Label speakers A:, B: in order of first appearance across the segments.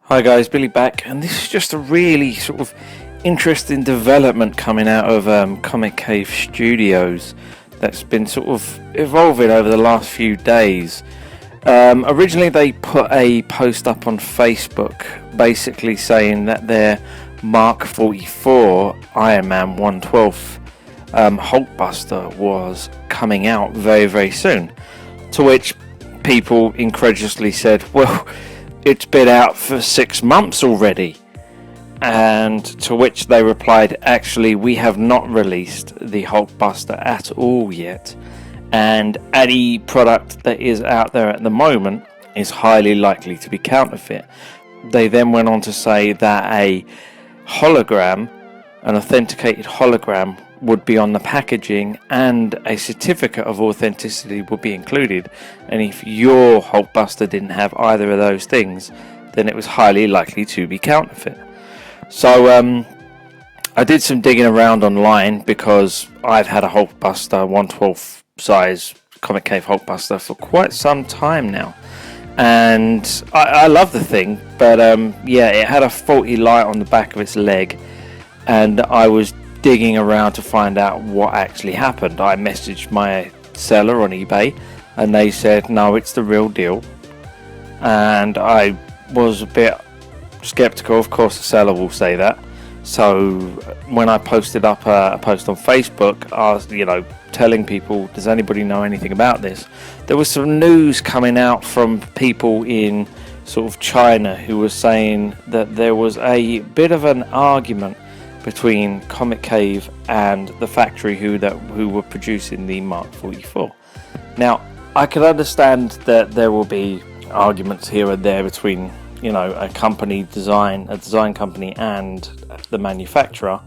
A: Hi guys, Billy back, and this is just a really sort of interesting development coming out of Comicave Studios that's been sort of evolving over the last few days. Originally they put a post up on Facebook basically saying that their Mark 44 Iron Man 1/12 Hulkbuster was coming out very soon, to which people incredulously said, well, it's been out for 6 months already. And to which they replied, actually, we have not released the Hulkbuster at all yet, and any product that is out there at the moment is highly likely to be counterfeit. They then went on to say that a hologram, an authenticated hologram, would be on the packaging and a certificate of authenticity would be included, and if your Hulkbuster didn't have either of those things, then it was highly likely to be counterfeit. So I did some digging around online because I've had a Hulkbuster 1/12 size Comicave Hulkbuster for quite some time now, and I love the thing, but yeah, it had a faulty light on the back of its leg, and I was digging around to find out what actually happened. I messaged my seller on eBay and they said no, it's the real deal, and I was a bit skeptical. Of course the seller will say that. So when I posted up a post on Facebook, I was, telling people, does anybody know anything about this? There was some news coming out from people in sort of China who were saying that there was a bit of an argument between Comicave and the factory who were producing the Mark 44. Now, I can understand that there will be arguments here and there between, a design company and the manufacturer,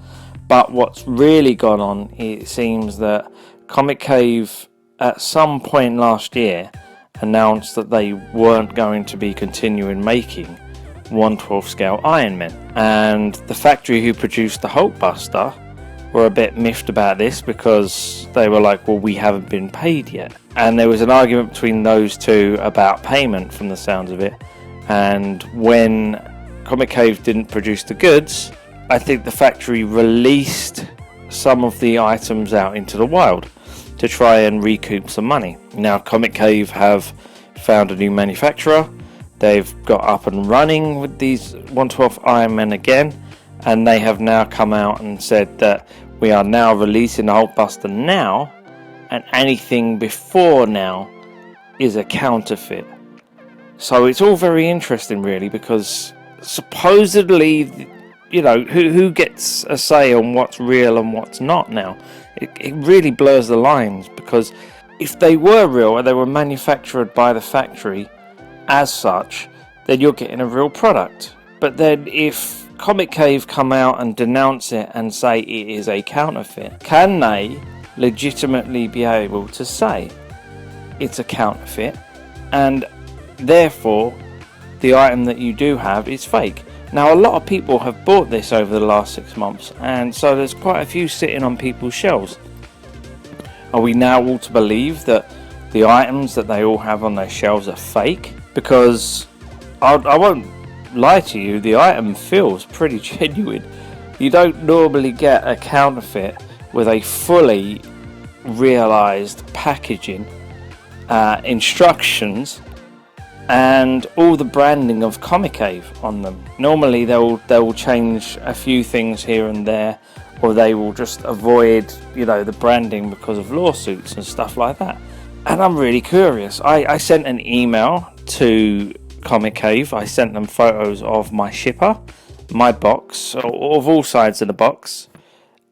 A: but what's really gone on, it seems that Comicave at some point last year announced that they weren't going to be continuing making 1/12 scale Iron Men, and the factory who produced the Hulkbuster were a bit miffed about this because they were like, well, we haven't been paid yet, and there was an argument between those two about payment from the sounds of it. And when Comicave didn't produce the goods, I think the factory released some of the items out into the wild to try and recoup some money. Now Comicave have found a new manufacturer. They've got up and running with these 1/12 Iron Men again, and they have now come out and said that we are now releasing the Hulkbuster now, and anything before now is a counterfeit. So it's all very interesting really, because supposedly, who gets a say on what's real and what's not now? It really blurs the lines, because if they were real and they were manufactured by the factory as such, then you're getting a real product. But then if Comicave come out and denounce it and say it is a counterfeit, can they legitimately be able to say it's a counterfeit, and therefore the item that you do have is fake? Now, a lot of people have bought this over the last 6 months, and so there's quite a few sitting on people's shelves. Are we now all to believe that the items that they all have on their shelves are fake? Because I won't lie to you, the item feels pretty genuine. You don't normally get a counterfeit with a fully realised packaging, instructions, and all the branding of Comicave on them. Normally they will change a few things here and there, or they will just avoid the branding because of lawsuits and stuff like that. And I'm really curious. I sent an email to Comicave. I sent them photos of my shipper, my box, of all sides of the box,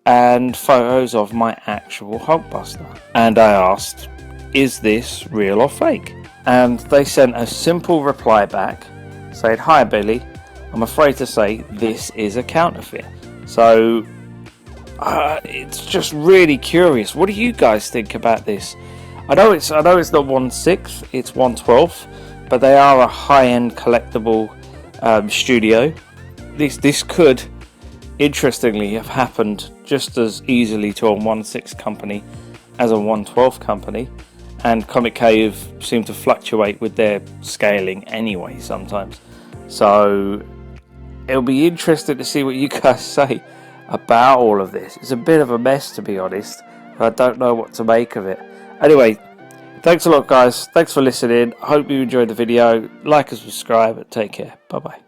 A: and photos of my actual Hulkbuster. And I asked, is this real or fake? And they sent a simple reply back saying, hi Billy, I'm afraid to say this is a counterfeit. So it's just really curious. What do you guys think about this? I know it's not 1/6, it's 1/12, but they are a high-end collectible studio. This could, interestingly, have happened just as easily to a 1/6 company as a 1/12 company, and Comicave seem to fluctuate with their scaling anyway sometimes. So it'll be interesting to see what you guys say about all of this. It's a bit of a mess, to be honest. I don't know what to make of it. Anyway, thanks a lot, guys. Thanks for listening. I hope you enjoyed the video. Like and subscribe, and take care. Bye bye.